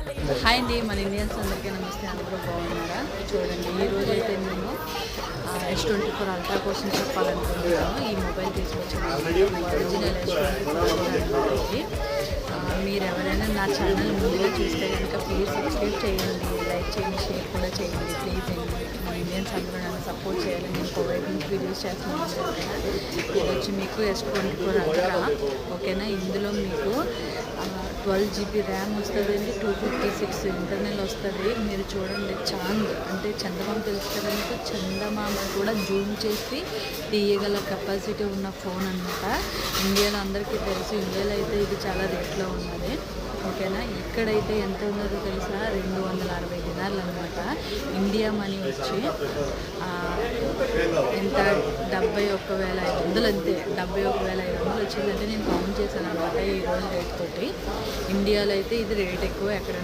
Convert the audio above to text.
Hi అండి, మన Indians అందరికీ నమస్తే. అందరూ బాగున్నారా? చూడండి, ఈరోజు అయితే నేను S24 అల్ట్రా కోసం చెప్పాలనుకుంటున్నాను. ఈ మొబైల్ తీసుకొచ్చిన ఒరిజినల్ S24 ఇది. మీరు ఎవరైనా నా ఛానల్ ముందుగా చూస్తే కనుక ప్లీజ్ సబ్స్క్రైబ్ చేయండి, లైక్ చేయండి, షేర్ కూడా చేయండి. ప్లీజ్ అండి, మన ఇండియన్స్ అందరూ నన్ను సపోర్ట్ చేయాలి. నేను కోవిడ్ నుంచి వీడియోస్ చేస్తున్నాను. ఇది వచ్చి మీకు S24 అల్ట్రా, ఓకేనా? ఇందులో మీకు 12 GB ర్యామ్ వస్తుందండి, 256 ఇంటర్నల్ వస్తుంది. మీరు చూడండి, చాంద్ అంటే చందమామ తెలుస్తుంది మీకు, చందమామ కూడా జూమ్ చేసి తీయగల కెపాసిటీ ఉన్న ఫోన్ అనమాట. ఇండియాలో అందరికీ తెలుసు, ఇండియాలో అయితే ఇది చాలా రేట్లో ఉన్నది, ఓకేనా? ఇక్కడైతే ఎంత ఉన్నదో తెలుసా, 260 దినార్లు అనమాట. ఇండియా మనీ వచ్చి ఎంత 71,500 అంతే. 71,500 వచ్చిందంటే నేను కౌంట్ చేశాను అనమాట ఈరోజు రేట్ తోటి. ఇండియాలో అయితే ఇది రేట్ ఎక్కువ, ఎక్కడైనా